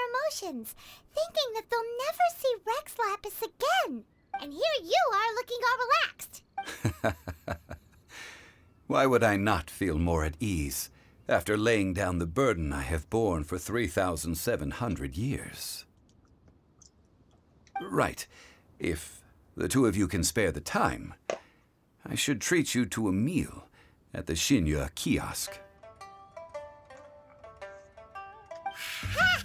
their emotions, thinking that they'll never see Rex Lapis again. And here you are looking all relaxed. Why would I not feel more at ease after laying down the burden I have borne for 3,700 years? Right. If the two of you can spare the time, I should treat you to a meal at the Shinya kiosk. Ha!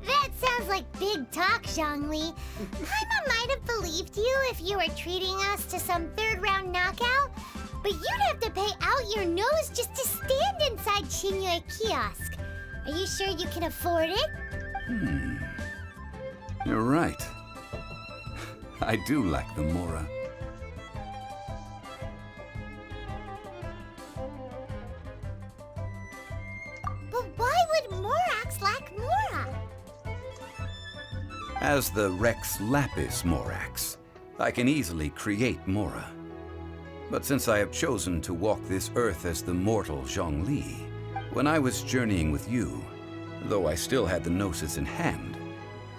That sounds like big talk, Zhongli. Paimon might have believed you if you were treating us to some third-round knockout, but you'd have to pay out your nose just to stand inside Shinya kiosk. Are you sure you can afford it? You're right. I do lack the Mora. But why would Morax lack Mora? As the Rex Lapis Morax, I can easily create Mora. But since I have chosen to walk this earth as the mortal Zhongli, when I was journeying with you, though I still had the Gnosis in hand,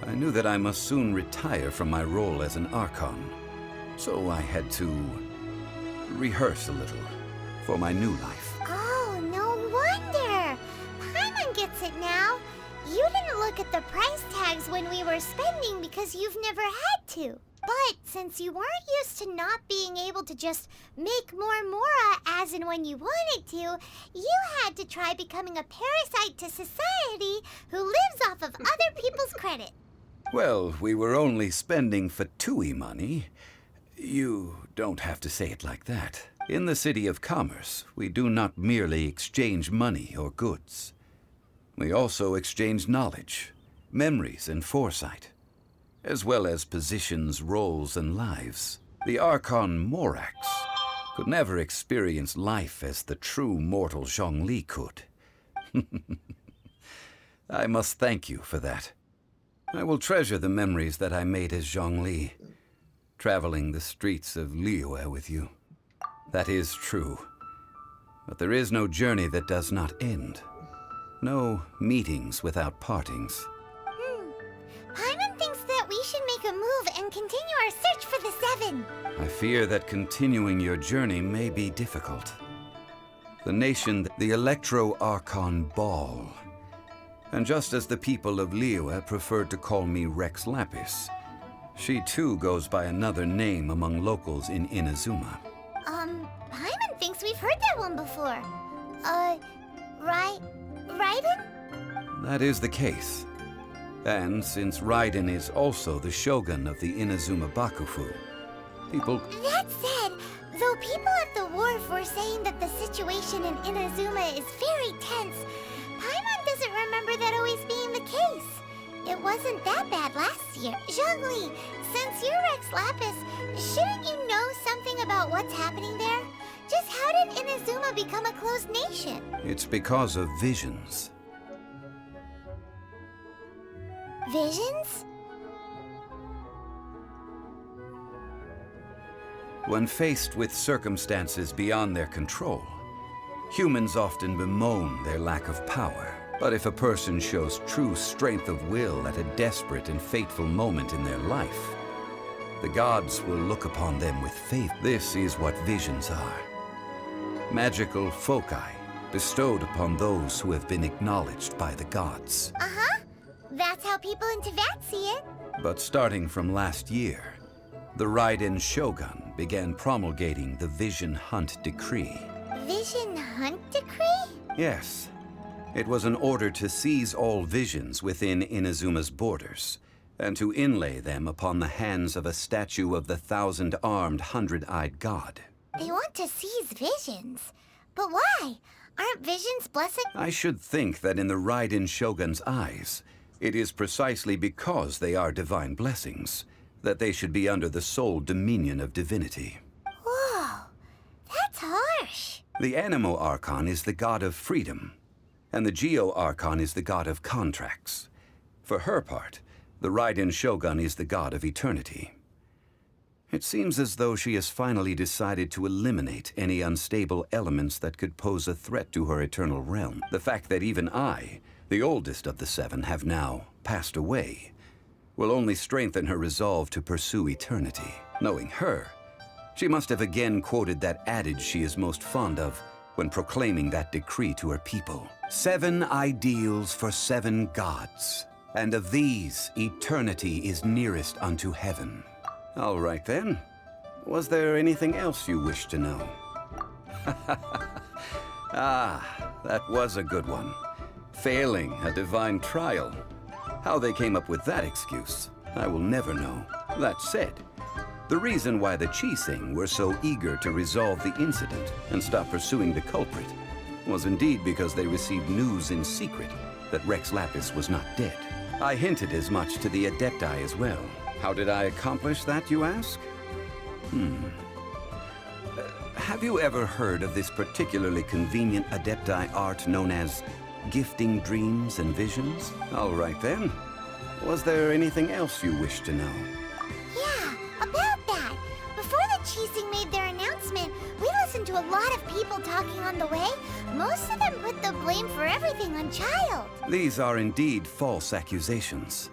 I knew that I must soon retire from my role as an Archon. So I had to rehearse a little for my new life. Oh, no wonder. Paimon gets it now. You didn't look at the price tags when we were spending because you've never had to. But since you weren't used to not being able to just make more Mora as and when you wanted to, you had to try becoming a parasite to society who lives off of other people's credit. Well, we were only spending Fatui money. You don't have to say it like that. In the City of Commerce, we do not merely exchange money or goods. We also exchange knowledge, memories, and foresight, as well as positions, roles, and lives. The Archon Morax could never experience life as the true mortal Zhongli could. I must thank you for that. I will treasure the memories that I made as Zhongli, traveling the streets of Liyue with you. That is true. But there is no journey that does not end. No meetings without partings. Paimon thinks that we should make a move and continue our search for the Seven. I fear that continuing your journey may be difficult. The nation, the Electro-Archon Ball. And just as the people of Liyue preferred to call me Rex Lapis, she too goes by another name among locals in Inazuma. Paimon thinks we've heard that one before. Raiden? That is the case. And since Raiden is also the shogun of the Inazuma Bakufu, people... That said, though people at the wharf were saying that the situation in Inazuma is very tense, Paimon doesn't remember that always being the case. It wasn't that bad last year. Zhongli, since you're Rex Lapis, shouldn't you know something about what's happening there? Just how did Inazuma become a closed nation? It's because of visions. Visions? When faced with circumstances beyond their control, humans often bemoan their lack of power. But if a person shows true strength of will at a desperate and fateful moment in their life, the gods will look upon them with favor. This is what visions are. Magical foci bestowed upon those who have been acknowledged by the gods. Uh-huh. That's how people in Teyvat see it. But starting from last year, the Raiden Shogun began promulgating the Vision Hunt Decree. Vision Hunt Decree? Yes. It was an order to seize all visions within Inazuma's borders, and to inlay them upon the hands of a statue of the 1,000-armed, 100-eyed god. They want to seize visions. But why? Aren't visions blessed? I should think that in the Raiden Shogun's eyes, it is precisely because they are divine blessings that they should be under the sole dominion of divinity. Whoa, that's harsh. The Anemo Archon is the god of freedom, and the Geo Archon is the god of contracts. For her part, the Raiden Shogun is the god of eternity. It seems as though she has finally decided to eliminate any unstable elements that could pose a threat to her eternal realm. The fact that even I, the oldest of the seven, have now passed away will only strengthen her resolve to pursue eternity. Knowing her, she must have again quoted that adage she is most fond of when proclaiming that decree to her people. 7 ideals for 7 gods, and of these, eternity is nearest unto heaven. All right then. Was there anything else you wished to know? Ah, that was a good one. Failing a divine trial. How they came up with that excuse, I will never know. That said, the reason why the Qixing were so eager to resolve the incident and stop pursuing the culprit was indeed because they received news in secret that Rex Lapis was not dead. I hinted as much to the Adepti as well. How did I accomplish that, you ask? Have you ever heard of this particularly convenient Adepti art known as gifting dreams and visions? All right then. Was there anything else you wish to know? Yeah, about that. Before the Qixing made their announcement, we listened to a lot of people talking on the way. Most of them put the blame for everything on Child. These are indeed false accusations.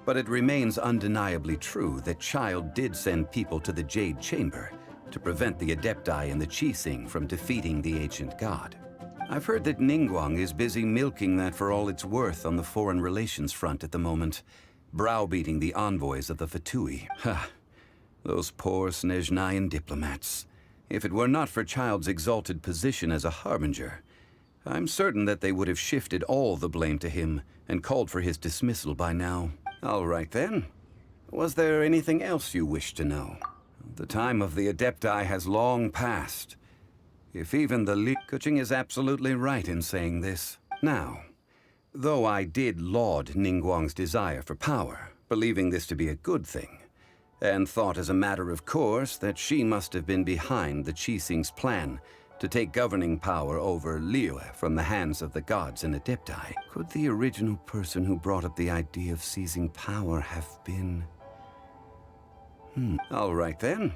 But it remains undeniably true that Child did send people to the Jade Chamber to prevent the Adepti and the Qixing from defeating the ancient god. I've heard that Ningguang is busy milking that for all it's worth on the foreign relations front at the moment, browbeating the envoys of the Fatui. Ha! Those poor Snezhnayan diplomats. If it were not for Child's exalted position as a harbinger, I'm certain that they would have shifted all the blame to him and called for his dismissal by now. All right then. Was there anything else you wish to know? The time of the Adepti has long passed. If even the Keqing is absolutely right in saying this. Now, though I did laud Ningguang's desire for power, believing this to be a good thing, and thought as a matter of course that she must have been behind the Qixing's plan to take governing power over Liyue from the hands of the gods and Adepti, could the original person who brought up the idea of seizing power have been... All right then.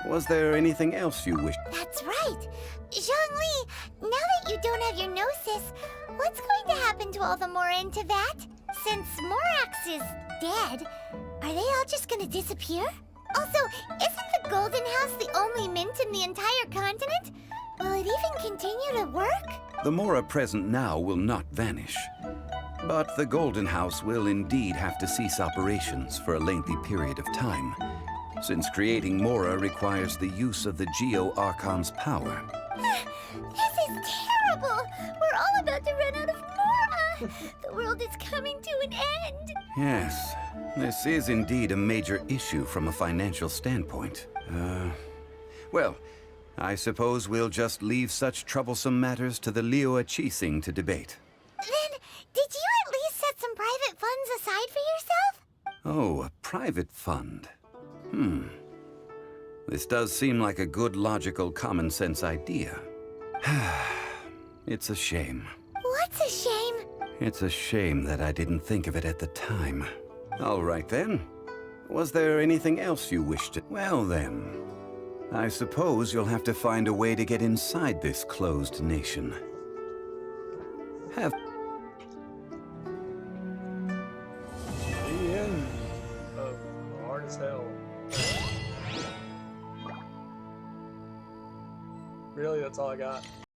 Was there anything else you wished? That's right. Zhongli, now that you don't have your gnosis, what's going to happen to all the Mora in Teyvat? Since Morax is dead, are they all just gonna disappear? Also, isn't the Golden House the only mint in the entire continent? Will it even continue to work? The Mora present now will not vanish. But the Golden House will indeed have to cease operations for a lengthy period of time, since creating Mora requires the use of the Geo-Archon's power. This is terrible! We're all about to run out of Mora! The world is coming to an end! Yes, this is indeed a major issue from a financial standpoint. Well, I suppose we'll just leave such troublesome matters to the Liyue Qixing to debate. Then, did you at least set some private funds aside for yourself? Oh, a private fund. This does seem like a good, logical, common-sense idea. It's a shame. What's a shame? It's a shame that I didn't think of it at the time. All right then. Was there anything else you wished to... Well then, I suppose you'll have to find a way to get inside this closed nation. Have... The end of Hard as Hell. Really, that's all I got.